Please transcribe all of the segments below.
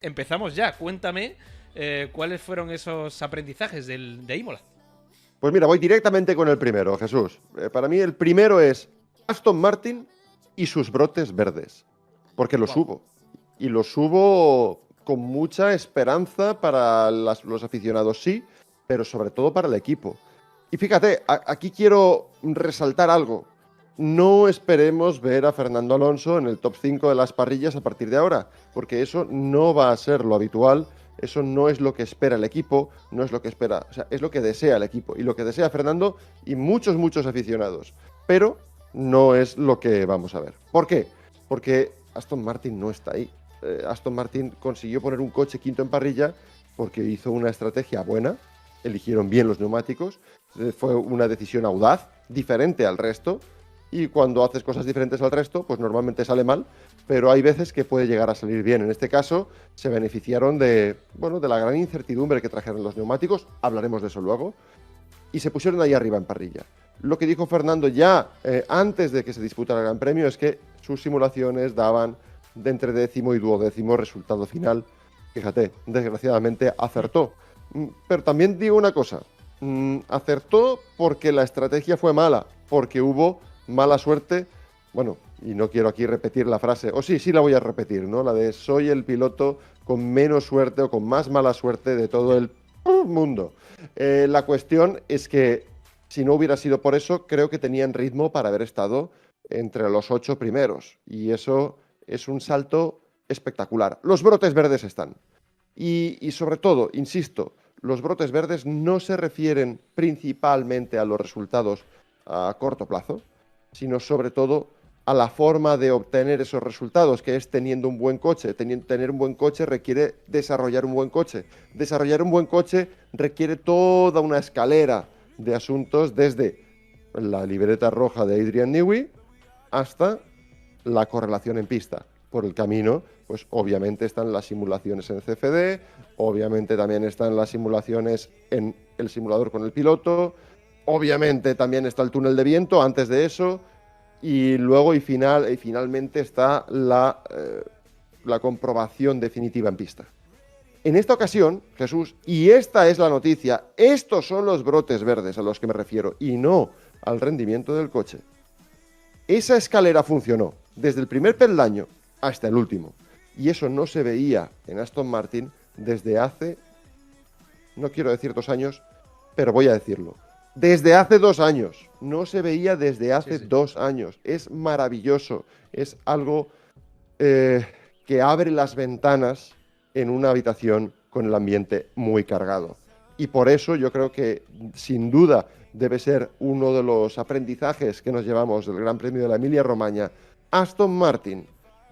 empezamos ya. Cuéntame cuáles fueron esos aprendizajes de Imola. Pues mira, voy directamente con el primero, Jesús. Para mí el primero es Aston Martin y sus brotes verdes, porque los Wow. hubo. Y los hubo con mucha esperanza para los aficionados, sí, pero sobre todo para el equipo. Y fíjate, aquí quiero resaltar algo. No esperemos ver a Fernando Alonso en el top 5 de las parrillas a partir de ahora, porque eso no va a ser lo habitual, eso no es lo que espera el equipo, no es lo que espera, o sea, es lo que desea el equipo y lo que desea Fernando y muchos aficionados. Pero no es lo que vamos a ver. ¿Por qué? Porque Aston Martin no está ahí. Aston Martin consiguió poner un coche quinto en parrilla porque hizo una estrategia buena, eligieron bien los neumáticos, fue una decisión audaz, diferente al resto, y cuando haces cosas diferentes al resto, pues normalmente sale mal, pero hay veces que puede llegar a salir bien. En este caso, se beneficiaron de la gran incertidumbre que trajeron los neumáticos, hablaremos de eso luego, y se pusieron ahí arriba en parrilla. Lo que dijo Fernando ya antes de que se disputara el Gran Premio es que sus simulaciones daban de entre décimo y duodécimo resultado final. Fíjate, desgraciadamente acertó. Pero también digo una cosa, acertó porque la estrategia fue mala, porque hubo mala suerte. Bueno, y no quiero aquí repetir la frase, o sí la voy a repetir, ¿no? La de soy el piloto con menos suerte o con más mala suerte de todo el mundo. La cuestión es que si no hubiera sido por eso, creo que tenían ritmo para haber estado entre los 8 primeros. Y eso es un salto espectacular. Los brotes verdes están. Y sobre todo, insisto, los brotes verdes no se refieren principalmente a los resultados a corto plazo, sino sobre todo a la forma de obtener esos resultados, que es teniendo un buen coche. Tener un buen coche requiere desarrollar un buen coche. Desarrollar un buen coche requiere toda una escalera de asuntos, desde la libreta roja de Adrian Newey hasta la correlación en pista. Por el camino, pues obviamente están las simulaciones en CFD, obviamente también están las simulaciones en el simulador con el piloto, obviamente también está el túnel de viento antes de eso, y luego finalmente está la comprobación definitiva en pista. En esta ocasión, Jesús, y esta es la noticia, estos son los brotes verdes a los que me refiero, y no al rendimiento del coche. Esa escalera funcionó desde el primer peldaño hasta el último. Y eso no se veía en Aston Martin desde hace, no quiero decir 2 años, pero voy a decirlo. Desde hace 2 años. No se veía desde hace 2 años. Es maravilloso. Es algo que abre las ventanas en una habitación con el ambiente muy cargado. Y por eso yo creo que, sin duda, debe ser uno de los aprendizajes que nos llevamos del Gran Premio de la Emilia-Romagna. Aston Martin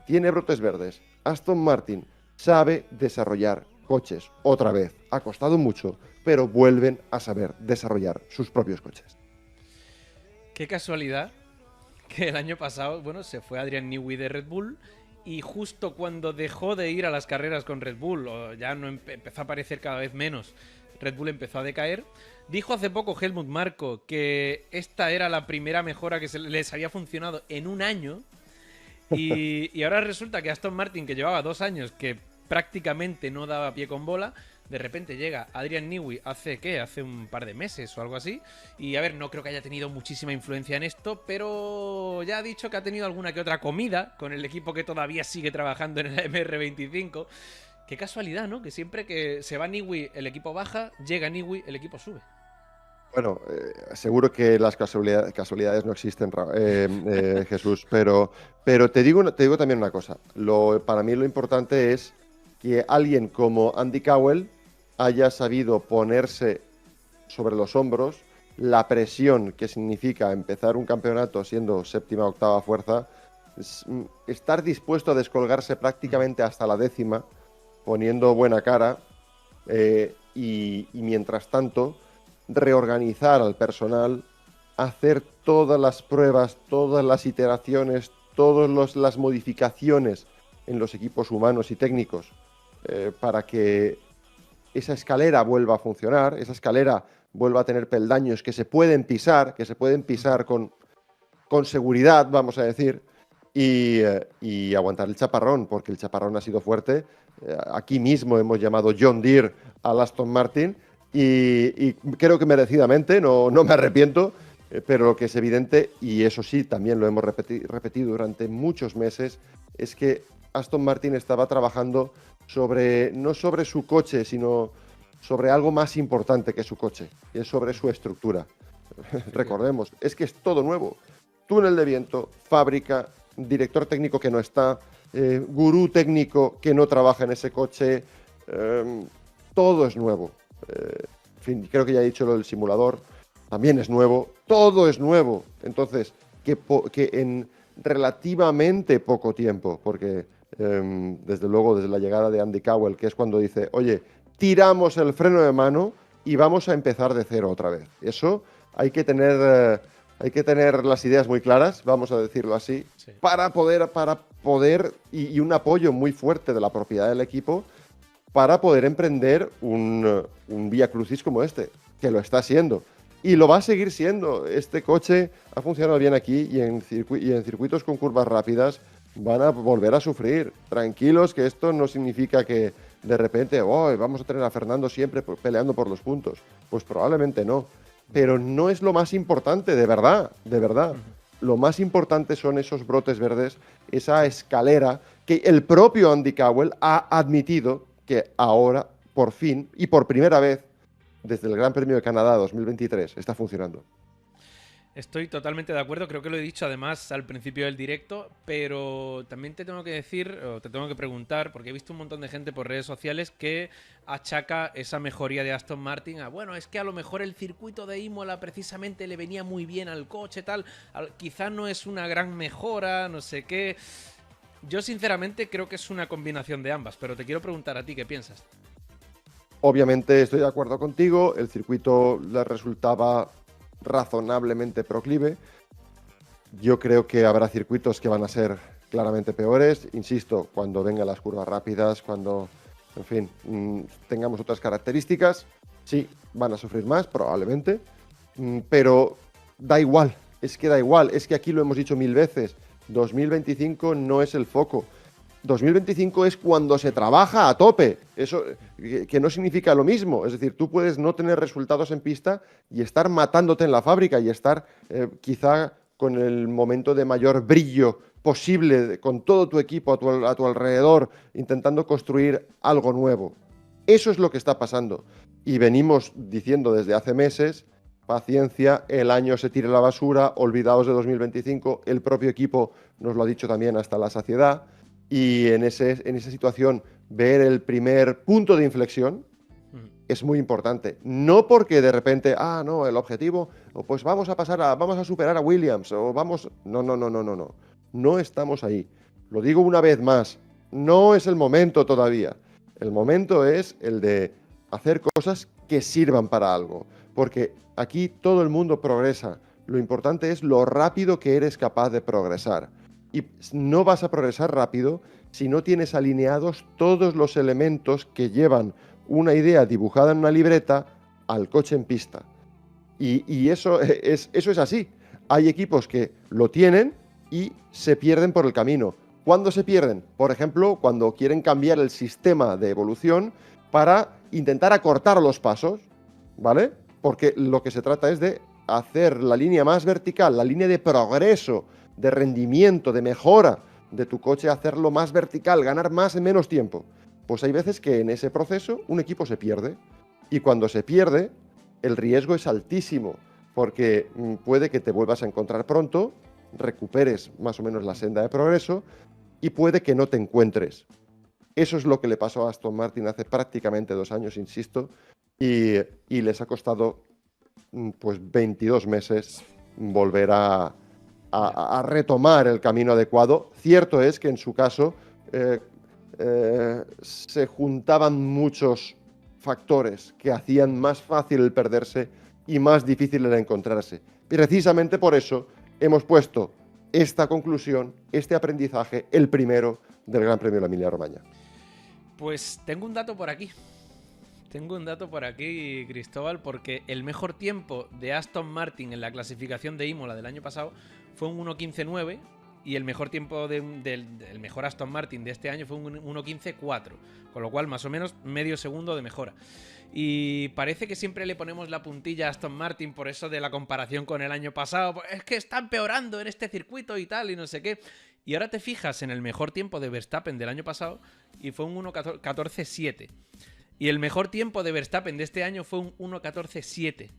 tiene brotes verdes. Aston Martin sabe desarrollar coches otra vez. Ha costado mucho, pero vuelven a saber desarrollar sus propios coches. Qué casualidad que el año pasado, bueno, se fue Adrian Newey de Red Bull y justo cuando dejó de ir a las carreras con Red Bull, o ya no empezó a aparecer cada vez menos, Red Bull empezó a decaer. Dijo hace poco Helmut Marko que esta era la primera mejora que les había funcionado en un año. Y ahora resulta que Aston Martin, que llevaba 2 años que prácticamente no daba pie con bola, de repente llega Adrian Newey hace un par de meses o algo así. Y a ver, no creo que haya tenido muchísima influencia en esto, pero ya ha dicho que ha tenido alguna que otra comida con el equipo que todavía sigue trabajando en el MR25. Qué casualidad, ¿no? Que siempre que se va Newey, el equipo baja, llega Newey, el equipo sube. Bueno, seguro que las casualidades no existen, Jesús, pero te digo también una cosa. Para mí lo importante es que alguien como Andy Cowell haya sabido ponerse sobre los hombros la presión que significa empezar un campeonato siendo séptima o octava fuerza, estar dispuesto a descolgarse prácticamente hasta la décima, poniendo buena cara, y mientras tanto reorganizar al personal, hacer todas las pruebas, todas las iteraciones, todas las modificaciones en los equipos humanos y técnicos para que esa escalera vuelva a funcionar, esa escalera vuelva a tener peldaños que se pueden pisar con seguridad, vamos a decir, y aguantar el chaparrón, porque el chaparrón ha sido fuerte, Aquí mismo hemos llamado John Deere al Aston Martin y creo que merecidamente, no me arrepiento, pero lo que es evidente, y eso sí, también lo hemos repetido durante muchos meses, es que Aston Martin estaba trabajando no sobre su coche, sino sobre algo más importante que su coche, y es sobre su estructura. Recordemos, es que es todo nuevo. Túnel de viento, fábrica, director técnico que no está, gurú técnico que no trabaja en ese coche, todo es nuevo. En fin, creo que ya he dicho lo del simulador, también es nuevo, todo es nuevo. Entonces, que en relativamente poco tiempo, porque desde luego desde la llegada de Andy Cowell, que es cuando dice, oye, tiramos el freno de mano y vamos a empezar de cero otra vez. Eso hay que tener las ideas muy claras, vamos a decirlo así, Sí. para poder y un apoyo muy fuerte de la propiedad del equipo para poder emprender un vía crucis como este, que lo está siendo. Y lo va a seguir siendo. Este coche ha funcionado bien aquí y en circuitos con curvas rápidas van a volver a sufrir. Tranquilos, que esto no significa que de repente vamos a tener a Fernando siempre peleando por los puntos. Pues probablemente no. Pero no es lo más importante, de verdad, de verdad. Lo más importante son esos brotes verdes, esa escalera que el propio Andy Cowell ha admitido que ahora, por fin, y por primera vez, desde el Gran Premio de Canadá 2023, está funcionando. Estoy totalmente de acuerdo, creo que lo he dicho además al principio del directo, pero también te tengo que decir, o te tengo que preguntar, porque he visto un montón de gente por redes sociales que achaca esa mejoría de Aston Martin a, bueno, es que a lo mejor el circuito de Imola precisamente le venía muy bien al coche, tal, quizá no es una gran mejora, no sé qué. Yo sinceramente creo que es una combinación de ambas, pero te quiero preguntar a ti qué piensas. Obviamente estoy de acuerdo contigo, el circuito le resultaba razonablemente proclive. Yo creo que habrá circuitos que van a ser claramente peores, insisto, cuando vengan las curvas rápidas, cuando, en fin, tengamos otras características, sí, van a sufrir más, probablemente, pero da igual, es que aquí lo hemos dicho 1000 veces, 2025 no es el foco. 2025 es cuando se trabaja a tope. Eso que no significa lo mismo. Es decir, tú puedes no tener resultados en pista y estar matándote en la fábrica y estar quizá con el momento de mayor brillo posible, con todo tu equipo a tu alrededor, intentando construir algo nuevo. Eso es lo que está pasando. Y venimos diciendo desde hace meses, paciencia, el año se tire a la basura, olvidaos de 2025, el propio equipo nos lo ha dicho también hasta la saciedad. Y en esa situación, ver el primer punto de inflexión es muy importante. No porque de repente, no, el objetivo, pues vamos a superar a Williams, o vamos. No. No estamos ahí. Lo digo una vez más, no es el momento todavía. El momento es el de hacer cosas que sirvan para algo. Porque aquí todo el mundo progresa. Lo importante es lo rápido que eres capaz de progresar. Y no vas a progresar rápido si no tienes alineados todos los elementos que llevan una idea dibujada en una libreta al coche en pista. Y eso es así. Hay equipos que lo tienen y se pierden por el camino. ¿Cuándo se pierden? Por ejemplo, cuando quieren cambiar el sistema de evolución para intentar acortar los pasos, ¿vale? Porque lo que se trata es de hacer la línea más vertical, la línea de progreso, de rendimiento, de mejora de tu coche, hacerlo más vertical, ganar más en menos tiempo. Pues hay veces que en ese proceso un equipo se pierde. Y cuando se pierde, el riesgo es altísimo, porque puede que te vuelvas a encontrar pronto, recuperes más o menos la senda de progreso, y puede que no te encuentres. Eso es lo que le pasó a Aston Martin hace prácticamente 2 años, insisto, y les ha costado pues 22 meses volver a retomar el camino adecuado. Cierto es que en su caso se juntaban muchos factores que hacían más fácil el perderse y más difícil el encontrarse. Precisamente por eso hemos puesto esta conclusión, este aprendizaje, el primero del Gran Premio de la Emilia-Romagna. Pues tengo un dato por aquí. Cristóbal, porque el mejor tiempo de Aston Martin en la clasificación de Imola del año pasado fue un 1.15.9 y el mejor tiempo del mejor Aston Martin de este año fue un 1.15.4, con lo cual más o menos medio segundo de mejora. Y parece que siempre le ponemos la puntilla a Aston Martin por eso de la comparación con el año pasado. Es que está empeorando en este circuito y tal, y no sé qué. Y ahora te fijas en el mejor tiempo de Verstappen del año pasado y fue un 1.14.7. Y el mejor tiempo de Verstappen de este año fue un 1.14.7.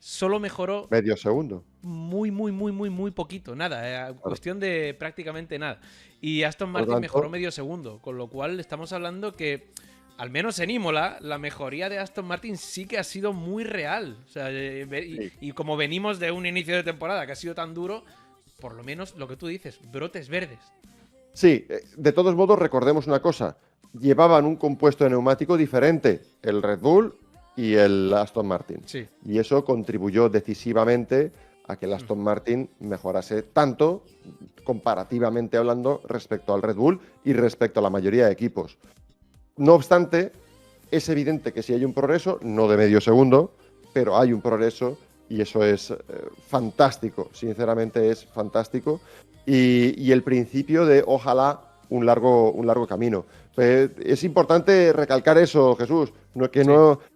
Solo mejoró Medio segundo. muy poquito, nada, cuestión de prácticamente nada. Y Aston Martin tanto, mejoró medio segundo, con lo cual estamos hablando que, al menos en Imola, la mejoría de Aston Martin sí que ha sido muy real. O sea, y como venimos de un inicio de temporada que ha sido tan duro, por lo menos lo que tú dices, brotes verdes. Sí, de todos modos recordemos una cosa, llevaban un compuesto de neumático diferente, el Red Bull y el Aston Martin. Sí. Y eso contribuyó decisivamente a que el Aston Martin mejorase tanto, comparativamente hablando, respecto al Red Bull y respecto a la mayoría de equipos. No obstante, es evidente que sí hay un progreso, no de medio segundo, pero hay un progreso y eso es fantástico, sinceramente es fantástico. Y el principio de, ojalá, un largo camino. Es importante recalcar eso, Jesús,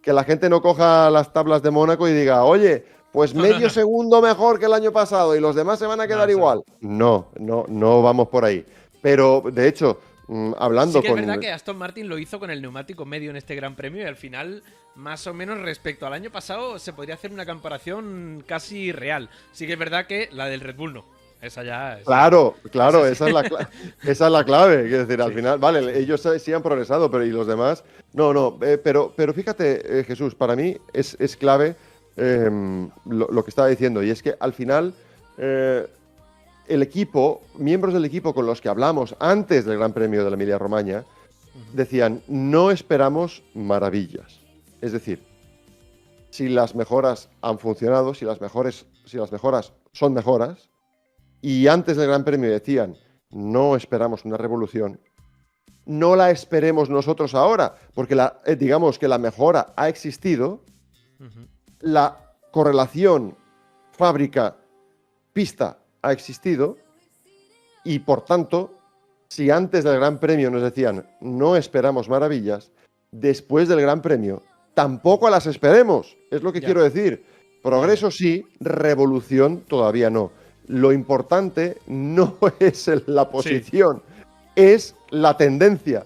que la gente no coja las tablas de Mónaco y diga, oye, pues medio segundo mejor que el año pasado y los demás se van a quedar igual. No vamos por ahí. Pero, de hecho, hablando sí que es verdad que Aston Martin lo hizo con el neumático medio en este Gran Premio y al final, más o menos respecto al año pasado, se podría hacer una comparación casi real. Sí que es verdad que la del Red Bull no. Esa ya es... Claro, esa es la clave. Es decir, al final, vale, ellos sí han progresado, pero ¿y los demás? No, pero fíjate, Jesús, para mí es clave lo que estaba diciendo, y es que al final el equipo, miembros del equipo con los que hablamos antes del Gran Premio de la Emilia-Romagna, decían, no esperamos maravillas. Es decir, si las mejoras han funcionado, si las mejoras son mejoras, y antes del Gran Premio decían, no esperamos una revolución, no la esperemos nosotros ahora, porque digamos que la mejora ha existido, la correlación fábrica-pista ha existido, y por tanto, si antes del Gran Premio nos decían, no esperamos maravillas, después del Gran Premio tampoco las esperemos, es lo que quiero decir. Progreso sí, revolución todavía no. Lo importante no es la posición, es la tendencia,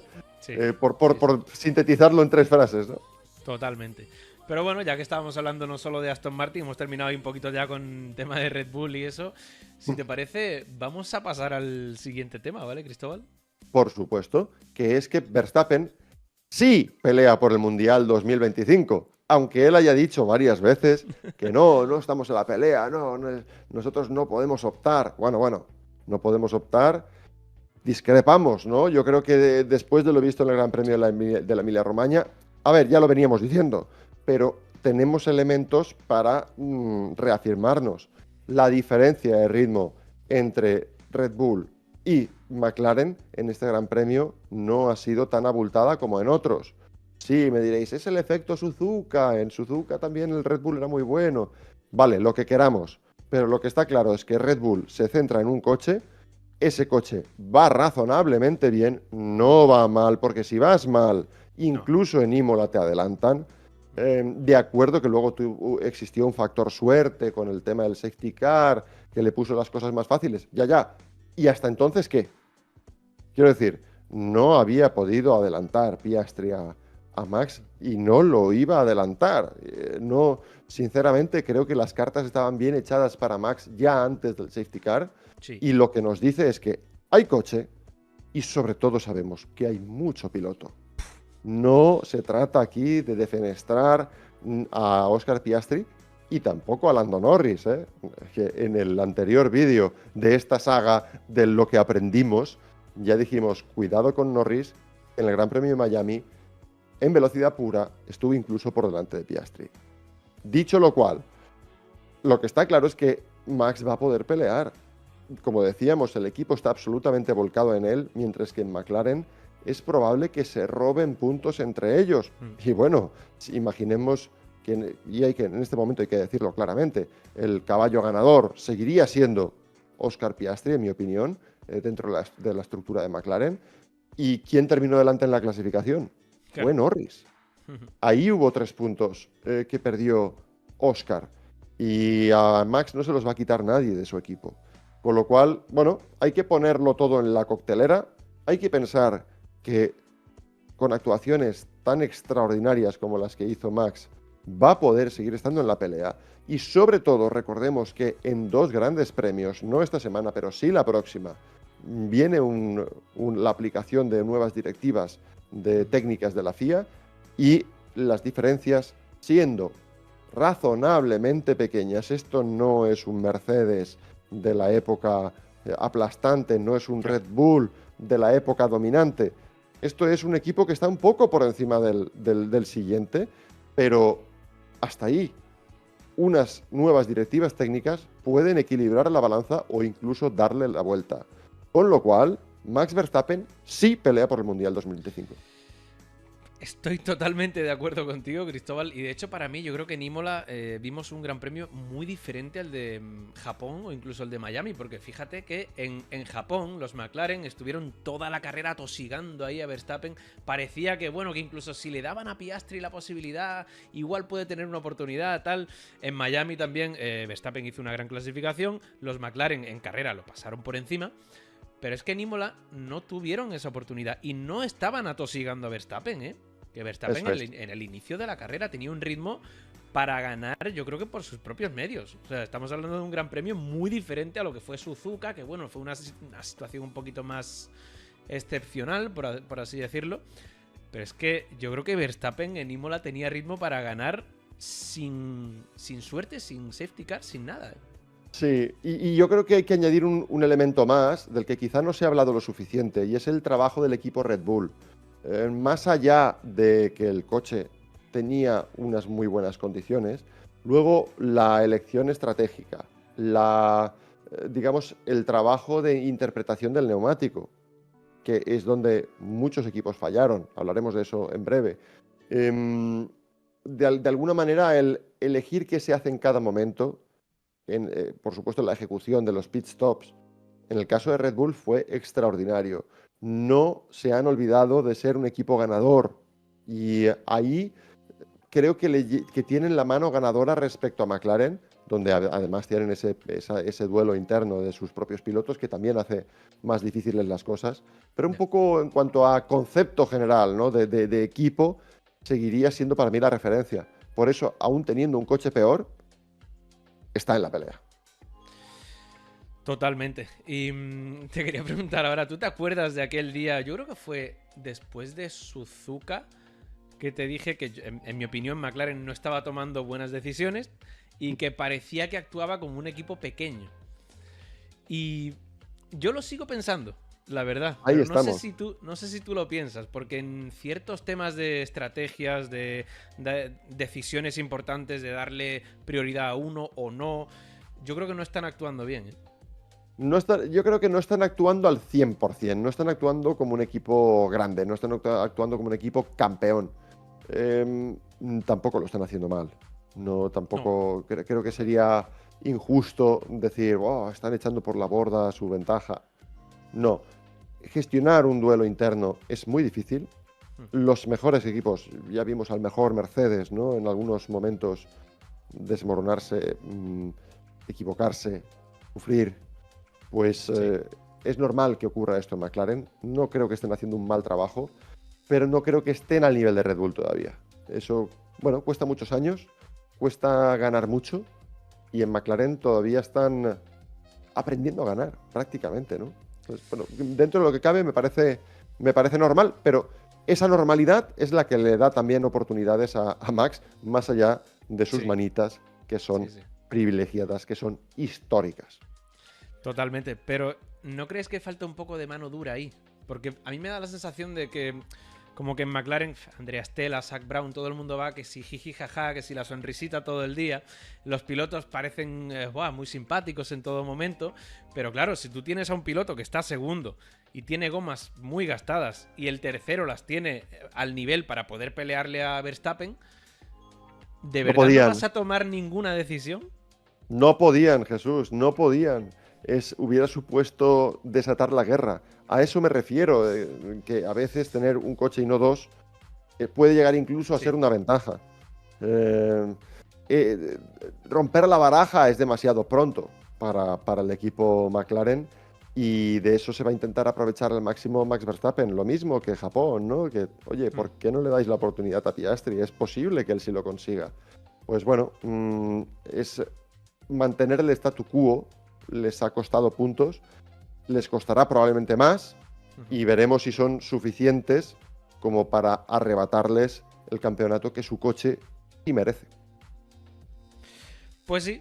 por sintetizarlo en 3 frases, ¿no? Totalmente. Pero bueno, ya que estábamos hablando no solo de Aston Martin, hemos terminado ahí un poquito ya con tema de Red Bull y eso. Si te parece, vamos a pasar al siguiente tema, ¿vale, Cristóbal? Por supuesto, que es que Verstappen sí pelea por el Mundial 2025. Aunque él haya dicho varias veces que no estamos en la pelea, nosotros no podemos optar. Bueno, no podemos optar, discrepamos, ¿no? Yo creo que después de lo visto en el Gran Premio de la Emilia-Romagna, a ver, ya lo veníamos diciendo, pero tenemos elementos para reafirmarnos. La diferencia de ritmo entre Red Bull y McLaren en este Gran Premio no ha sido tan abultada como en otros. Sí, me diréis, es el efecto Suzuka. En Suzuka también el Red Bull era muy bueno. Vale, lo que queramos. Pero lo que está claro es que Red Bull se centra en un coche. Ese coche va razonablemente bien, no va mal, porque si vas mal, incluso en Imola te adelantan. De acuerdo que luego existió un factor suerte con el tema del safety car, que le puso las cosas más fáciles. Ya. ¿Y hasta entonces qué? Quiero decir, no había podido adelantar Piastri a Max y no lo iba a adelantar. No, sinceramente creo que las cartas estaban bien echadas para Max ya antes del safety car, y lo que nos dice es que hay coche y sobre todo sabemos que hay mucho piloto. No se trata aquí de defenestrar a Oscar Piastri y tampoco a Lando Norris, que en el anterior vídeo de esta saga de lo que aprendimos ya dijimos, cuidado con Norris. En el Gran Premio de Miami, en velocidad pura, estuvo incluso por delante de Piastri. Dicho lo cual, lo que está claro es que Max va a poder pelear. Como decíamos, el equipo está absolutamente volcado en él, mientras que en McLaren es probable que se roben puntos entre ellos. Y bueno, imaginemos que, en este momento hay que decirlo claramente, el caballo ganador seguiría siendo Oscar Piastri, en mi opinión, dentro de la estructura de McLaren. ¿Y quién terminó delante en la clasificación? Claro. Fue Norris. Ahí hubo 3 puntos que perdió Oscar. Y a Max no se los va a quitar nadie de su equipo. Con lo cual, bueno, hay que ponerlo todo en la coctelera. Hay que pensar que con actuaciones tan extraordinarias como las que hizo Max, va a poder seguir estando en la pelea. Y sobre todo, recordemos que en 2 grandes premios, no esta semana, pero sí la próxima, viene la aplicación de nuevas directivas de técnicas de la FIA y las diferencias siendo razonablemente pequeñas. Esto no es un Mercedes de la época aplastante, no es un Red Bull de la época dominante. Esto es un equipo que está un poco por encima del siguiente, pero hasta ahí. Unas nuevas directivas técnicas pueden equilibrar la balanza o incluso darle la vuelta. Con lo cual, Max Verstappen sí pelea por el Mundial 2025. Estoy totalmente de acuerdo contigo, Cristóbal. Y de hecho, para mí, yo creo que en Imola vimos un gran premio muy diferente al de Japón o incluso el de Miami. Porque fíjate que en Japón los McLaren estuvieron toda la carrera atosigando ahí a Verstappen. Parecía que, bueno, que incluso si le daban a Piastri la posibilidad, igual puede tener una oportunidad, tal. En Miami también Verstappen hizo una gran clasificación. Los McLaren en carrera lo pasaron por encima. Pero es que en Imola no tuvieron esa oportunidad y no estaban atosigando a Verstappen, ¿eh? Que Verstappen en el inicio de la carrera tenía un ritmo para ganar, yo creo que por sus propios medios. O sea, estamos hablando de un gran premio muy diferente a lo que fue Suzuka, que bueno, fue una situación un poquito más excepcional, por así decirlo. Pero es que yo creo que Verstappen en Imola tenía ritmo para ganar sin suerte, sin safety car, sin nada, ¿eh? Sí, y yo creo que hay que añadir un elemento más del que quizá no se ha hablado lo suficiente, y es el trabajo del equipo Red Bull. Más allá de que el coche tenía unas muy buenas condiciones, luego la elección estratégica, digamos, el trabajo de interpretación del neumático, que es donde muchos equipos fallaron, hablaremos de eso en breve. De alguna manera, el elegir qué se hace en cada momento, por supuesto, la ejecución de los pit stops, en el caso de Red Bull fue extraordinario. No se han olvidado de ser un equipo ganador y ahí creo que tienen la mano ganadora respecto a McLaren, donde además tienen ese duelo interno de sus propios pilotos que también hace más difíciles las cosas. Pero un poco en cuanto a concepto general, ¿no? de equipo, seguiría siendo para mí la referencia. Por eso, aún teniendo un coche peor, está en la pelea. Totalmente. Y te quería preguntar ahora, ¿tú te acuerdas de aquel día? Yo creo que fue después de Suzuka que te dije que, en mi opinión, McLaren no estaba tomando buenas decisiones y que parecía que actuaba como un equipo pequeño. Y yo lo sigo pensando, la verdad. Ahí Pero estamos. no sé si tú lo piensas, porque en ciertos temas de estrategias, de decisiones importantes, de darle prioridad a uno o no, yo creo que no están actuando bien, ¿eh? Yo creo que no están actuando al 100%, no están actuando como un equipo grande, no están actuando como un equipo campeón. Tampoco lo están haciendo mal. No, tampoco. No. Creo que sería injusto decir, oh, están echando por la borda su ventaja. No. Gestionar un duelo interno es muy difícil. Los mejores equipos, ya vimos al mejor Mercedes, ¿no? En algunos momentos desmoronarse, equivocarse, sufrir. Pues sí. Es normal que ocurra esto en McLaren. No creo que estén haciendo un mal trabajo, pero no creo que estén al nivel de Red Bull todavía. Eso, bueno, cuesta muchos años, cuesta ganar mucho, y en McLaren todavía están aprendiendo a ganar, prácticamente, ¿no? Entonces, bueno, dentro de lo que cabe me parece normal, pero esa normalidad es la que le da también oportunidades a Max, más allá de sus manitas, que son privilegiadas, que son históricas. Totalmente, pero ¿no crees que falta un poco de mano dura ahí? Porque a mí me da la sensación de que, como que en McLaren, Andrea Stella, Zak Brown, todo el mundo va que si jiji jaja, que si la sonrisita todo el día. Los pilotos parecen muy simpáticos en todo momento, pero claro, si tú tienes a un piloto que está segundo y tiene gomas muy gastadas y el tercero las tiene al nivel para poder pelearle a Verstappen, ¿de verdad no vas a tomar ninguna decisión? No podían, Jesús, no podían. hubiera supuesto desatar la guerra. A eso me refiero, que a veces tener un coche y no dos puede llegar incluso a Sí. ser una ventaja. Eh, eh, Romper la baraja es demasiado pronto para el equipo McLaren y de eso se va a intentar aprovechar al máximo Max Verstappen. Lo mismo que Japón, ¿no? Que, oye, ¿por qué no le dais la oportunidad a Piastri? Es posible que él sí lo consiga. Pues bueno, es mantener el statu quo les ha costado puntos, les costará probablemente más y veremos si son suficientes como para arrebatarles el campeonato que su coche sí merece. Pues sí,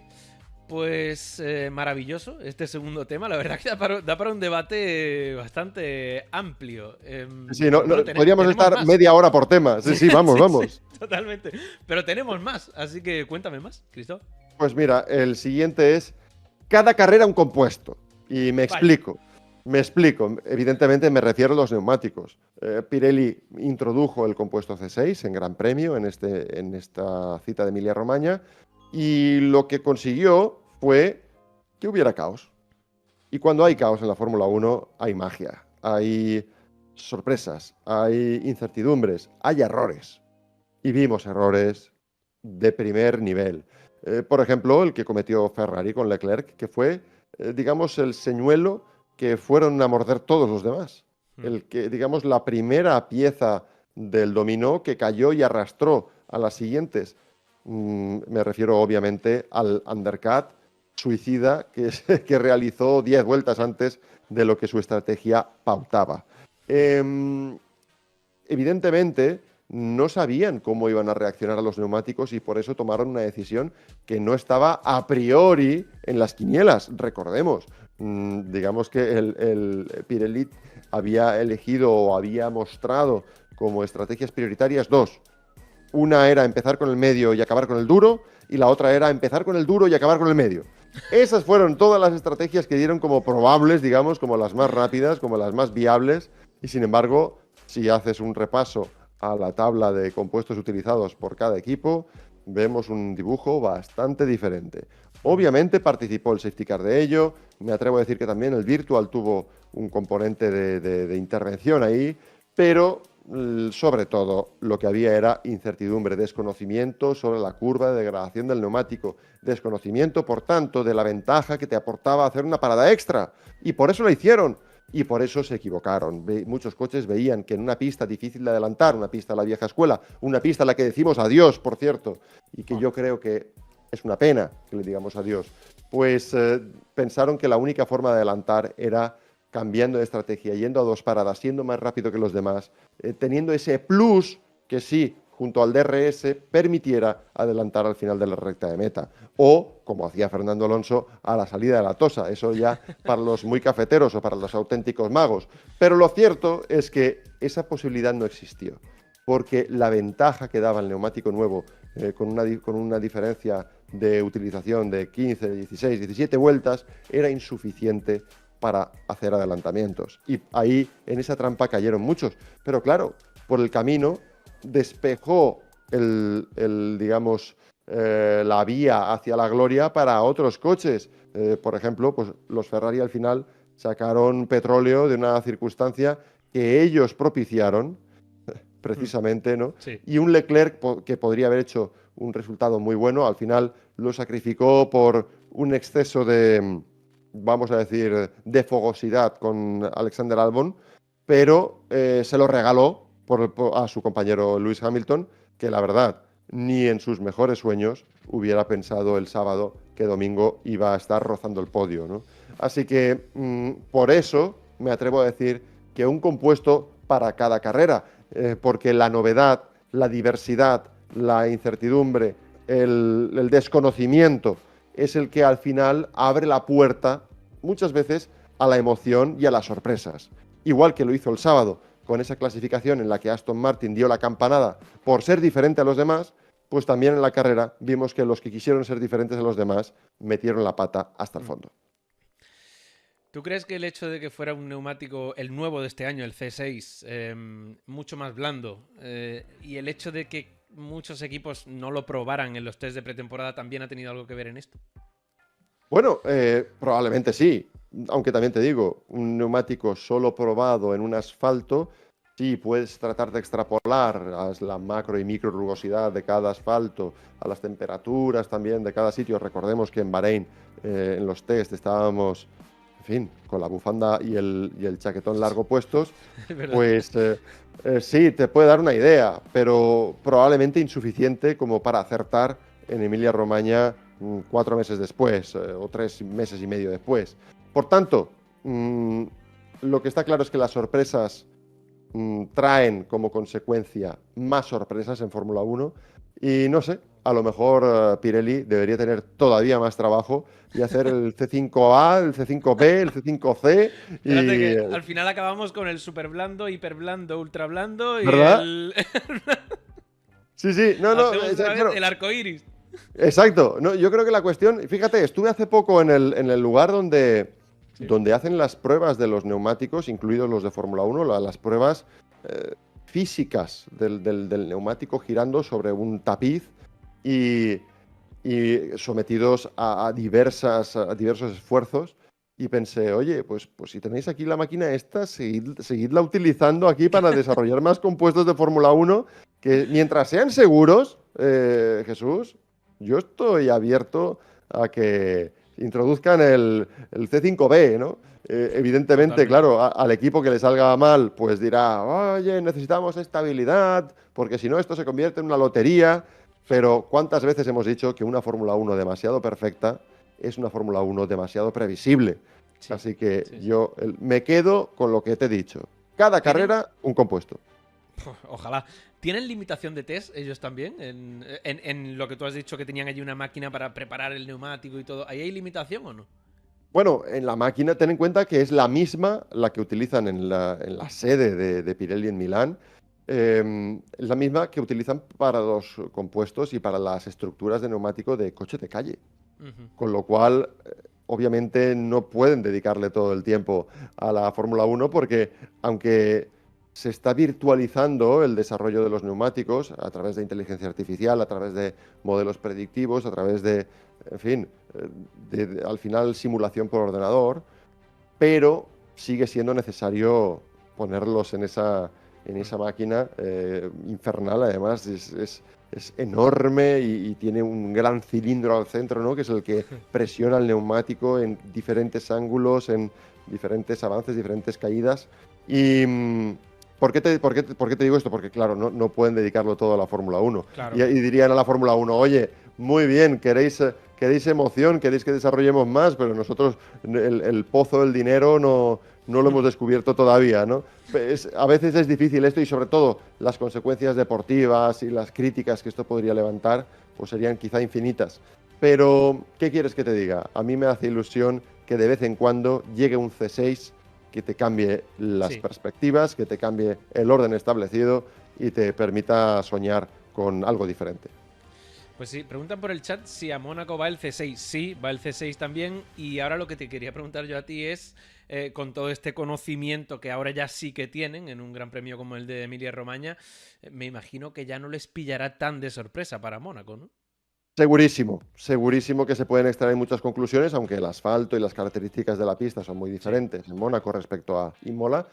pues maravilloso este segundo tema. La verdad que da para un debate bastante amplio. Sí, Pero bueno, podríamos tenemos estar más. media hora por tema. Sí, sí, vamos, Sí, sí, vamos. totalmente. Pero tenemos más, así que cuéntame más, Cristóbal. Pues mira, el siguiente es cada carrera un compuesto. Y me Vaya. explico. Me explico. Evidentemente me refiero a los neumáticos. Pirelli introdujo el compuesto C6 en Gran Premio en esta cita de Emilia-Romagna y lo que consiguió fue que hubiera caos. Y cuando hay caos en la Fórmula 1 hay magia, hay sorpresas, hay incertidumbres, hay errores. Y vimos errores de primer nivel. Por ejemplo, el que cometió Ferrari con Leclerc, que fue, digamos, el señuelo que fueron a morder todos los demás. El que, digamos, la primera pieza del dominó que cayó y arrastró a las siguientes. Me refiero obviamente al undercut suicida que realizó 10 vueltas antes de lo que su estrategia pautaba. Evidentemente, no sabían cómo iban a reaccionar a los neumáticos y por eso tomaron una decisión que no estaba a priori en las quinielas. Recordemos, digamos que el Pirelli había elegido o había mostrado como estrategias prioritarias dos. Una era empezar con el medio y acabar con el duro, y la otra era empezar con el duro y acabar con el medio. Esas fueron todas las estrategias que dieron como probables, digamos, como las más rápidas, como las más viables, y sin embargo, si haces un repaso a la tabla de compuestos utilizados por cada equipo, vemos un dibujo bastante diferente. Obviamente participó el safety car de ello, me atrevo a decir que también el Virtual tuvo un componente de intervención ahí, pero sobre todo lo que había era incertidumbre, desconocimiento sobre la curva de degradación del neumático, desconocimiento, por tanto, de la ventaja que te aportaba hacer una parada extra. Y por eso la hicieron. Y por eso se equivocaron. Muchos coches veían que en una pista difícil de adelantar, una pista de la vieja escuela, una pista a la que decimos adiós, por cierto, y que yo creo que es una pena que le digamos adiós, pues pensaron que la única forma de adelantar era cambiando de estrategia, yendo a dos paradas, siendo más rápido que los demás, teniendo ese plus que sí, junto al DRS, permitiera adelantar al final de la recta de meta. O, como hacía Fernando Alonso, a la salida de la Tosa. Eso ya para los muy cafeteros o para los auténticos magos. Pero lo cierto es que esa posibilidad no existió. Porque la ventaja que daba el neumático nuevo, con una diferencia de utilización de 15, 16, 17 vueltas, era insuficiente para hacer adelantamientos. Y ahí, en esa trampa, cayeron muchos. Pero claro, por el camino despejó digamos, la vía hacia la gloria para otros coches. Por ejemplo, pues los Ferrari al final sacaron petróleo de una circunstancia que ellos propiciaron, precisamente, ¿no? Sí. Y un Leclerc que podría haber hecho un resultado muy bueno, al final lo sacrificó por un exceso de, vamos a decir, de fogosidad con Alexander Albon, pero se lo regaló a su compañero Lewis Hamilton, que la verdad, ni en sus mejores sueños hubiera pensado el sábado que domingo iba a estar rozando el podio, ¿no? Así que por eso me atrevo a decir que un compuesto para cada carrera, porque la novedad, la diversidad, la incertidumbre, el desconocimiento es el que al final abre la puerta muchas veces a la emoción y a las sorpresas. Igual que lo hizo el sábado con esa clasificación en la que Aston Martin dio la campanada por ser diferente a los demás, pues también en la carrera vimos que los que quisieron ser diferentes a los demás metieron la pata hasta el fondo. ¿Tú crees que el hecho de que fuera un neumático, el nuevo de este año, el C6, mucho más blando, y el hecho de que muchos equipos no lo probaran en los test de pretemporada también ha tenido algo que ver en esto? Bueno, probablemente sí. aunque también te digo, un neumático solo probado en un asfalto, sí, puedes tratar de extrapolar a la macro y micro rugosidad de cada asfalto, a las temperaturas también de cada sitio. Recordemos que en Bahrein, en los test, estábamos, en fin, con la bufanda y el chaquetón largo puestos, Es verdad. pues sí, te puede dar una idea, pero probablemente insuficiente como para acertar en Emilia-Romagna 4 meses después o 3 meses y medio después. Por tanto, lo que está claro es que las sorpresas traen como consecuencia más sorpresas en Fórmula 1 y no sé, a lo mejor Pirelli debería tener todavía más trabajo y hacer el C5A, el C5B, el C5C Espérate y... que al final acabamos con el super blando, hiper blando, ultra blando y ¿Verdad? el... Sí, sí, no, no, Hacemos otra vez claro, el arco iris. exacto. No, yo creo que la cuestión, fíjate, estuve hace poco en el lugar Sí. donde hacen las pruebas de los neumáticos, incluidos los de Fórmula 1, las pruebas físicas del neumático girando sobre un tapiz y, y sometidos a diversos esfuerzos. Y pensé, oye, pues si tenéis aquí la máquina esta, seguidla utilizando aquí para desarrollar más compuestos de Fórmula 1, que mientras sean seguros, Jesús, yo estoy abierto a que introduzcan el C5B, ¿no? Evidentemente, Totalmente. claro, al equipo que le salga mal, pues dirá, oye, necesitamos estabilidad, porque si no esto se convierte en una lotería. Pero ¿cuántas veces hemos dicho que una Fórmula 1 demasiado perfecta es una Fórmula 1 demasiado previsible? Sí, Así que sí, sí. yo me quedo con lo que te he dicho. Cada ¿Tienen? carrera, un compuesto. Ojalá. ¿Tienen limitación de test ellos también? En lo que tú has dicho que tenían allí una máquina para preparar el neumático y todo. ¿Ahí hay limitación o no? Bueno, en la máquina, ten en cuenta que es la misma la que utilizan en la sede de Pirelli en Milán. Es la misma que utilizan para los compuestos y para las estructuras de neumático de coche de calle. Ujú. Con lo cual, obviamente no pueden dedicarle todo el tiempo a la Fórmula 1 porque aunque se está virtualizando el desarrollo de los neumáticos a través de inteligencia artificial, a través de modelos predictivos, a través de, en fin, al final simulación por ordenador, pero sigue siendo necesario ponerlos en esa máquina infernal. Además, es enorme y tiene un gran cilindro al centro, ¿no? Que es el que presiona el neumático en diferentes ángulos, en diferentes avances, diferentes caídas. Y ¿por qué te digo esto? Porque, claro, no pueden dedicarlo todo a la Fórmula 1. Claro, Y claro. dirían a la Fórmula 1, oye, muy bien, queréis emoción, queréis que desarrollemos más, pero nosotros el pozo del dinero no lo hemos descubierto todavía, ¿no? A veces es difícil esto y sobre todo las consecuencias deportivas y las críticas que esto podría levantar pues serían quizá infinitas. Pero, ¿qué quieres que te diga? A mí me hace ilusión que de vez en cuando llegue un C6 que te cambie las Sí. perspectivas, que te cambie el orden establecido y te permita soñar con algo diferente. Pues sí, preguntan por el chat si a Mónaco va el C6. Sí, va el C6 también. Y ahora lo que te quería preguntar yo a ti es, con todo este conocimiento que ahora ya sí que tienen en un gran premio como el de Emilia-Romagna, me imagino que ya no les pillará tan de sorpresa para Mónaco, ¿no? Segurísimo, segurísimo que se pueden extraer muchas conclusiones, aunque el asfalto y las características de la pista son muy Sí. diferentes en Mónaco respecto a Imola,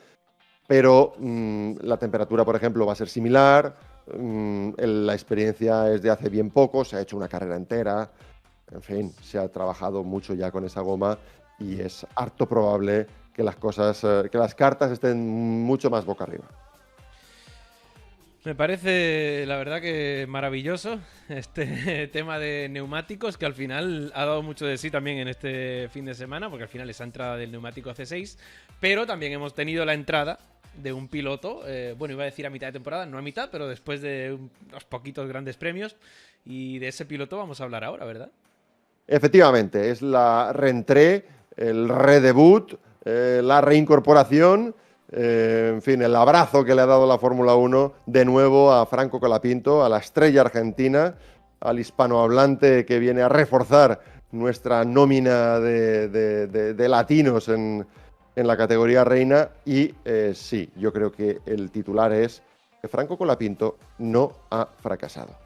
pero la temperatura, por ejemplo, va a ser similar, la experiencia es de hace bien poco, se ha hecho una carrera entera, en fin, se ha trabajado mucho ya con esa goma y es harto probable que que las cartas estén mucho más boca arriba. Me parece, la verdad, que maravilloso este tema de neumáticos, que al final ha dado mucho de sí también en este fin de semana, porque al final esa entrada del neumático C6, pero también hemos tenido la entrada de un piloto, bueno, iba a decir a mitad de temporada, no a mitad, pero después de unos poquitos grandes premios, y de ese piloto vamos a hablar ahora, ¿verdad? Efectivamente, es la reentrée, el redebut, la reincorporación, en fin, el abrazo que le ha dado la Fórmula 1 de nuevo a Franco Colapinto, a la estrella argentina, al hispanohablante que viene a reforzar nuestra nómina de latinos en la categoría reina. Y sí, yo creo que el titular es que Franco Colapinto no ha fracasado.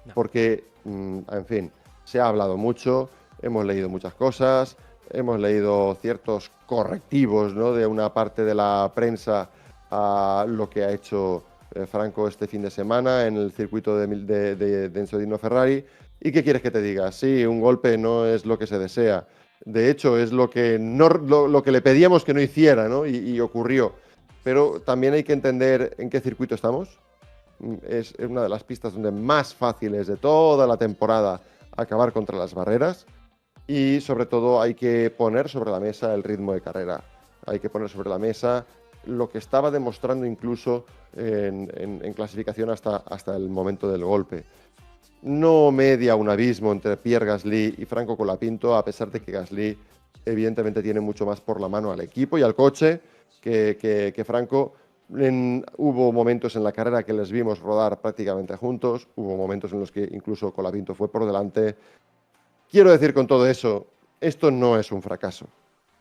No. Porque, en fin, se ha hablado mucho, hemos leído muchas cosas, hemos leído ciertos correctivos, ¿no?, de una parte de la prensa a lo que ha hecho Franco este fin de semana en el circuito de Enzo Ferrari. ¿Y qué quieres que te diga? Sí, un golpe no es lo que se desea. De hecho, es lo que, no, lo que le pedíamos que no hiciera, ¿no? Y ocurrió. Pero también hay que entender en qué circuito estamos. Es una de las pistas donde más fácil es de toda la temporada acabar contra las barreras. Y sobre todo hay que poner sobre la mesa el ritmo de carrera. Hay que poner sobre la mesa lo que estaba demostrando incluso en clasificación hasta el momento del golpe. No media un abismo entre Pierre Gasly y Franco Colapinto, a pesar de que Gasly evidentemente tiene mucho más por la mano al equipo y al coche que Franco. Hubo momentos en la carrera que les vimos rodar prácticamente juntos, hubo momentos en los que incluso Colapinto fue por delante. Quiero decir con todo eso, esto no es un fracaso.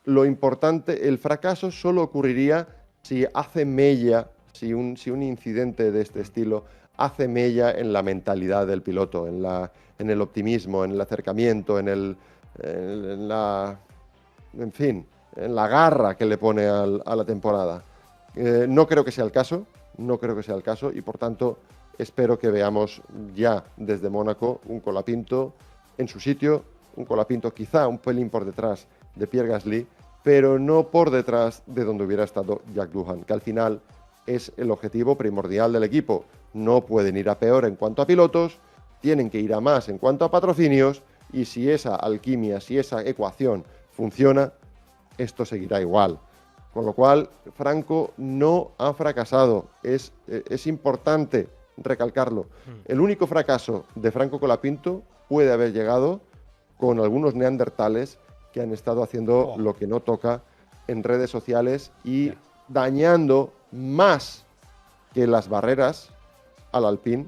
Lo importante, el fracaso solo ocurriría si hace mella, si un incidente de este estilo hace mella en la mentalidad del piloto, en el optimismo, en el acercamiento, en la garra que le pone a la temporada. No creo que sea el caso, y por tanto espero que veamos ya desde Mónaco un Colapinto en su sitio, un Colapinto quizá un pelín por detrás de Pierre Gasly, pero no por detrás de donde hubiera estado Jack Doohan, que al final es el objetivo primordial del equipo. No pueden ir a peor en cuanto a pilotos, tienen que ir a más en cuanto a patrocinios, y si esa alquimia, si esa ecuación funciona, esto seguirá igual. Con lo cual, Franco no ha fracasado. Es importante recalcarlo. El único fracaso de Franco Colapinto puede haber llegado con algunos neandertales que han estado haciendo lo que no toca en redes sociales y dañando más que las barreras al Alpine,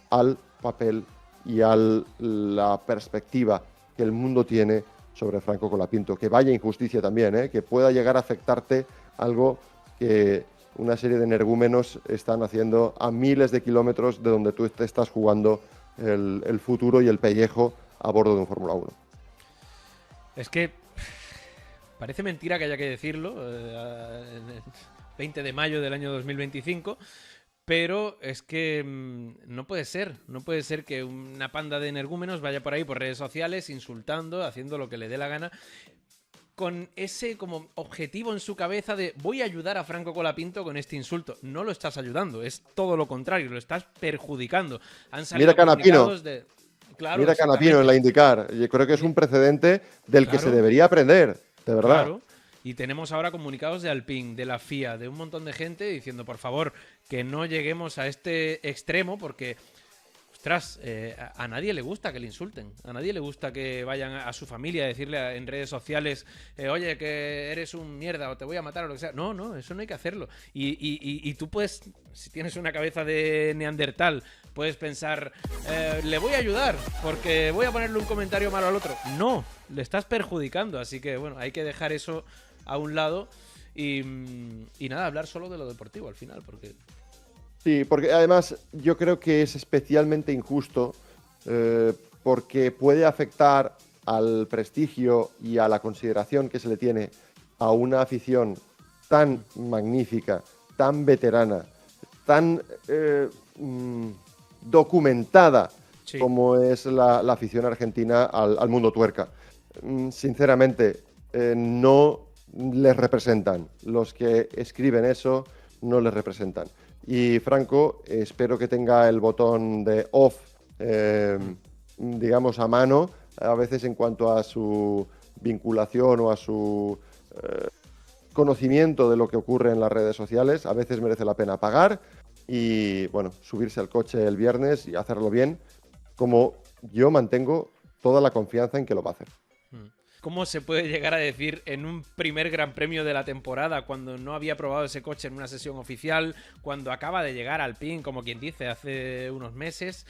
al papel y a la perspectiva que el mundo tiene sobre Franco Colapinto. Que vaya injusticia también, que pueda llegar a afectarte algo que una serie de energúmenos están haciendo a miles de kilómetros de donde tú te estás jugando el futuro y el pellejo a bordo de un Fórmula 1. Es que parece mentira que haya que decirlo, el 20 de mayo del año 2025, pero es que no puede ser que una panda de energúmenos vaya por ahí por redes sociales insultando, haciendo lo que le dé la gana, con ese como objetivo en su cabeza de voy a ayudar a Franco Colapinto con este insulto. No lo estás ayudando, es todo lo contrario, lo estás perjudicando. Han salido comunicados de... Claro, mira Canapino en la IndyCar. Yo creo que es un precedente del que se debería aprender, de verdad. Claro. Y tenemos ahora comunicados de Alpine, de la FIA, de un montón de gente diciendo, por favor, que no lleguemos a este extremo porque, ostras, a nadie le gusta que le insulten. A nadie le gusta que vayan a su familia a decirle en redes sociales, oye, que eres un mierda o te voy a matar o lo que sea. No, eso no hay que hacerlo. Y tú puedes, si tienes una cabeza de neandertal, puedes pensar, le voy a ayudar porque voy a ponerle un comentario malo al otro. No, le estás perjudicando. Así que, bueno, hay que dejar eso a un lado y nada, hablar solo de lo deportivo al final, porque... Sí, porque además yo creo que es especialmente injusto porque puede afectar al prestigio y a la consideración que se le tiene a una afición tan magnífica, tan veterana, tan documentada como es la afición argentina al mundo tuerca. Sinceramente, no les representan. Los que escriben eso no les representan. Y Franco, espero que tenga el botón de off, digamos, a mano, a veces en cuanto a su vinculación o a su conocimiento de lo que ocurre en las redes sociales. A veces merece la pena pagar y, bueno, subirse al coche el viernes y hacerlo bien, como yo mantengo toda la confianza en que lo va a hacer. ¿Cómo se puede llegar a decir en un primer gran premio de la temporada, cuando no había probado ese coche en una sesión oficial, cuando acaba de llegar al PIN, como quien dice, hace unos meses?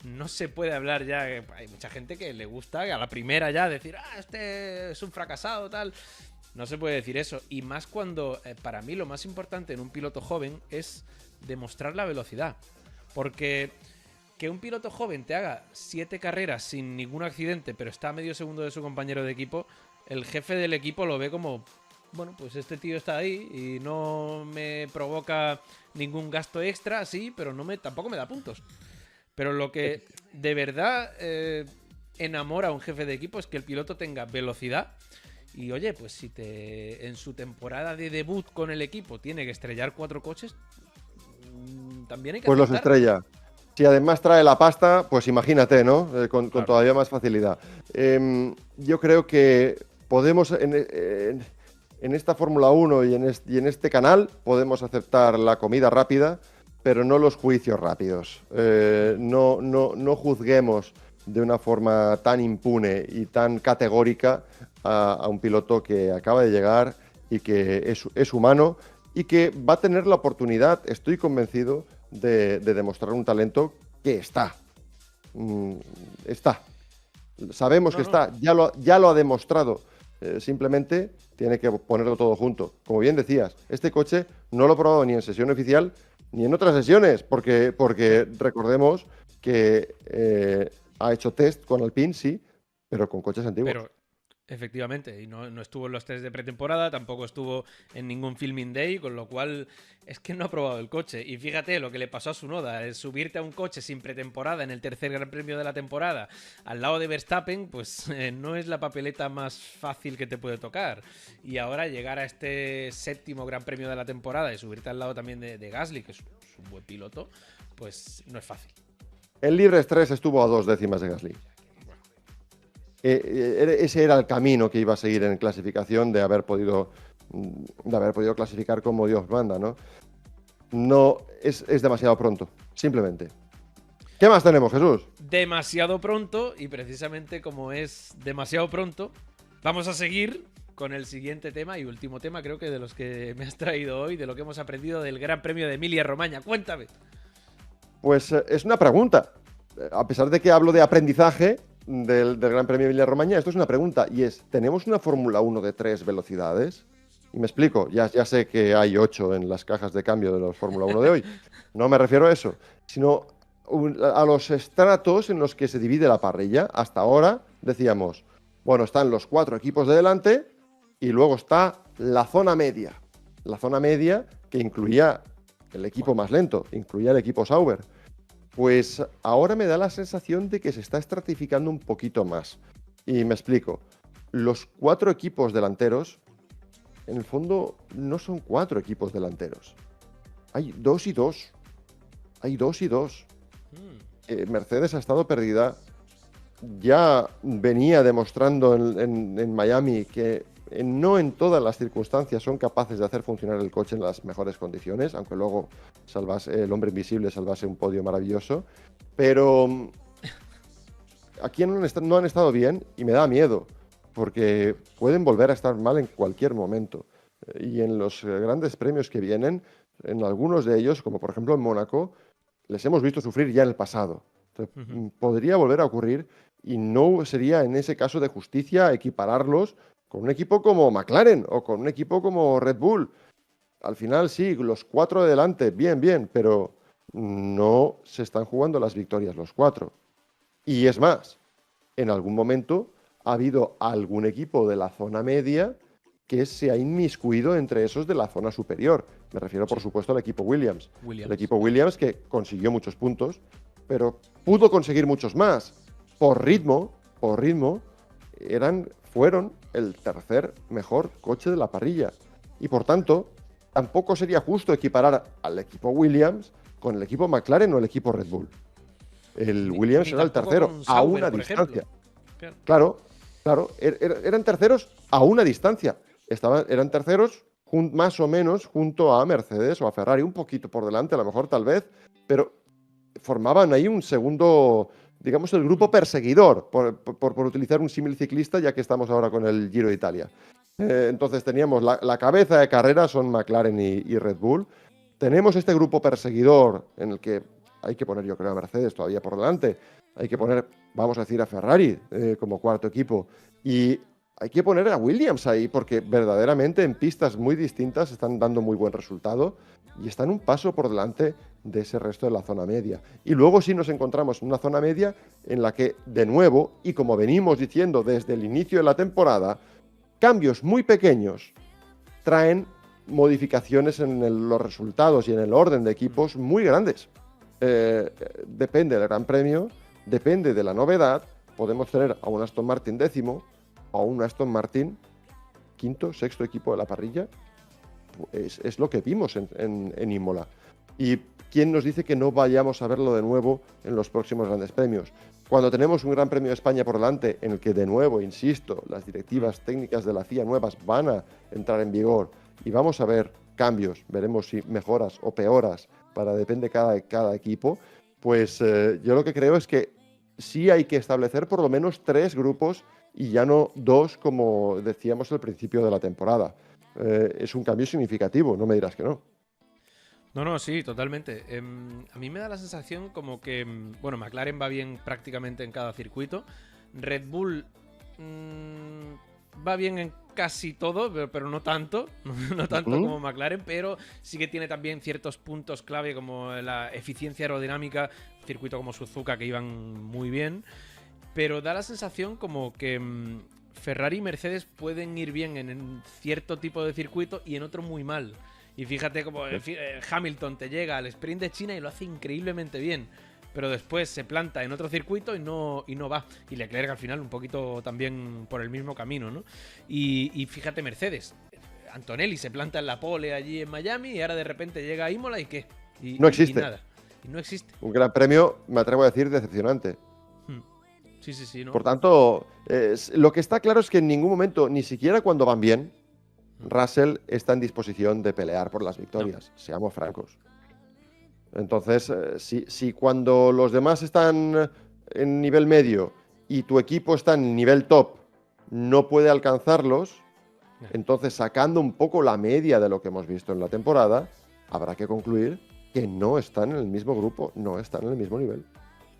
No se puede hablar ya, hay mucha gente que le gusta a la primera ya decir, este es un fracasado, tal. No se puede decir eso, y más cuando, para mí lo más importante en un piloto joven es demostrar la velocidad, porque que un piloto joven te haga 7 carreras sin ningún accidente, pero está a medio segundo de su compañero de equipo, el jefe del equipo lo ve como, bueno, pues este tío está ahí y no me provoca ningún gasto extra, sí, pero tampoco me da puntos. Pero lo que de verdad enamora a un jefe de equipo es que el piloto tenga velocidad. Y oye, pues si en su temporada de debut con el equipo tiene que estrellar 4 coches, también hay que Pues los aceptar. estrella. Si además trae la pasta, pues imagínate, ¿no? Con Claro. todavía más facilidad. Yo creo que podemos, en esta Fórmula 1 y en este canal, podemos aceptar la comida rápida, pero no los juicios rápidos. No juzguemos de una forma tan impune y tan categórica a un piloto que acaba de llegar y que es humano y que va a tener la oportunidad, estoy convencido, de demostrar un talento que está. Está. Sabemos que está, ya lo ha demostrado. Simplemente tiene que ponerlo todo junto. Como bien decías, este coche no lo he probado ni en sesión oficial ni en otras sesiones, porque recordemos que ha hecho test con Alpine, sí, pero con coches antiguos. Pero efectivamente, y no estuvo en los test de pretemporada, tampoco estuvo en ningún filming day, con lo cual es que no ha probado el coche. Y fíjate lo que le pasó a Tsunoda, es subirte a un coche sin pretemporada en el tercer Gran Premio de la temporada al lado de Verstappen, pues no es la papeleta más fácil que te puede tocar. Y ahora llegar a este séptimo Gran Premio de la temporada y subirte al lado también de Gasly, que es un buen piloto, pues no es fácil. El Libres 3 estuvo a 2 décimas de Gasly. Ese era el camino que iba a seguir en clasificación de haber podido clasificar como Dios manda, ¿no? No, es demasiado pronto, simplemente. ¿Qué más tenemos, Jesús? Demasiado pronto, y precisamente como es demasiado pronto, vamos a seguir con el siguiente tema y último tema, creo que de los que me has traído hoy, de lo que hemos aprendido del Gran Premio de Emilia-Romagna. Cuéntame. Pues es una pregunta. A pesar de que hablo de aprendizaje del Gran Premio de Emilia-Romagna, esto es una pregunta, y es, ¿tenemos una Fórmula 1 de 3 velocidades? Y me explico, ya sé que hay 8 en las cajas de cambio de los Fórmula 1 de hoy. No me refiero a eso, sino a los estratos en los que se divide la parrilla. Hasta ahora decíamos, bueno, están los 4 equipos de delante y luego está la zona media. La zona media que incluía el equipo más lento, incluía el equipo Sauber. Pues ahora me da la sensación de que se está estratificando un poquito más. Y me explico. Los 4 equipos delanteros, en el fondo, no son 4 equipos delanteros. Hay 2 y 2. Hay 2 y 2. Mercedes ha estado perdida. Ya venía demostrando en Miami que no en todas las circunstancias son capaces de hacer funcionar el coche en las mejores condiciones, aunque luego el hombre invisible salvase un podio maravilloso. Pero aquí no han estado bien y me da miedo, porque pueden volver a estar mal en cualquier momento. Y en los grandes premios que vienen, en algunos de ellos, como por ejemplo en Mónaco, les hemos visto sufrir ya en el pasado. Entonces, podría volver a ocurrir y no sería en ese caso de justicia equipararlos con un equipo como McLaren o con un equipo como Red Bull. Al final sí, los 4 de delante, bien, pero no se están jugando las victorias los 4. Y es más, en algún momento ha habido algún equipo de la zona media que se ha inmiscuido entre esos de la zona superior. Me refiero, por supuesto, al equipo Williams. El equipo Williams que consiguió muchos puntos, pero pudo conseguir muchos más. Por ritmo, fueron el tercer mejor coche de la parrilla. Y por tanto, tampoco sería justo equiparar al equipo Williams con el equipo McLaren o el equipo Red Bull. El Williams era el tercero a una distancia. Claro, eran terceros a una distancia. Eran terceros más o menos junto a Mercedes o a Ferrari, un poquito por delante, a lo mejor tal vez, pero formaban ahí un segundo, digamos, el grupo perseguidor, por utilizar un símil ciclista, ya que estamos ahora con el Giro de Italia. Entonces teníamos la cabeza de carrera, son McLaren y Red Bull. Tenemos este grupo perseguidor en el que hay que poner, yo creo, a Mercedes todavía por delante. Hay que poner, vamos a decir, a Ferrari como cuarto equipo. Y hay que poner a Williams ahí, porque verdaderamente en pistas muy distintas están dando muy buen resultado y están un paso por delante de ese resto de la zona media. Y luego sí nos encontramos en una zona media en la que, de nuevo, y como venimos diciendo desde el inicio de la temporada, cambios muy pequeños traen modificaciones en los resultados y en el orden de equipos muy grandes. Depende del Gran Premio, depende de la novedad. Podemos tener a un Aston Martin 10º, o a un Aston Martin 5º, 6º equipo de la parrilla. Es lo que vimos en Imola. ¿Y quién nos dice que no vayamos a verlo de nuevo en los próximos grandes premios? Cuando tenemos un Gran Premio de España por delante, en el que, de nuevo, insisto, las directivas técnicas de la FIA nuevas van a entrar en vigor y vamos a ver cambios, veremos si mejoras o peoras, depende cada equipo, pues yo lo que creo es que sí hay que establecer por lo menos 3 grupos y ya no 2, como decíamos al principio de la temporada. Es un cambio significativo, no me dirás que no. No, sí, totalmente. A mí me da la sensación como que, bueno, McLaren va bien prácticamente en cada circuito. Red Bull va bien en casi todo, pero no tanto. No tanto como McLaren, pero sí que tiene también ciertos puntos clave como la eficiencia aerodinámica, circuito como Suzuka que iban muy bien. Pero da la sensación como que Ferrari y Mercedes pueden ir bien en cierto tipo de circuito y en otro muy mal. Y fíjate como Hamilton te llega al sprint de China y lo hace increíblemente bien. Pero después se planta en otro circuito y no va. Y Leclerc al final un poquito también por el mismo camino, ¿no? Y fíjate Mercedes. Antonelli se planta en la pole allí en Miami y ahora de repente llega a Imola y ¿qué? No existe. Y nada. Y no existe. Un gran premio, me atrevo a decir, decepcionante. Sí, ¿no? Por tanto, lo que está claro es que en ningún momento, ni siquiera cuando van bien, Russell está en disposición de pelear por las victorias, seamos francos. Entonces, si cuando los demás están en nivel medio y tu equipo está en nivel top, no puede alcanzarlos, entonces sacando un poco la media de lo que hemos visto en la temporada, habrá que concluir que no están en el mismo grupo, no están en el mismo nivel.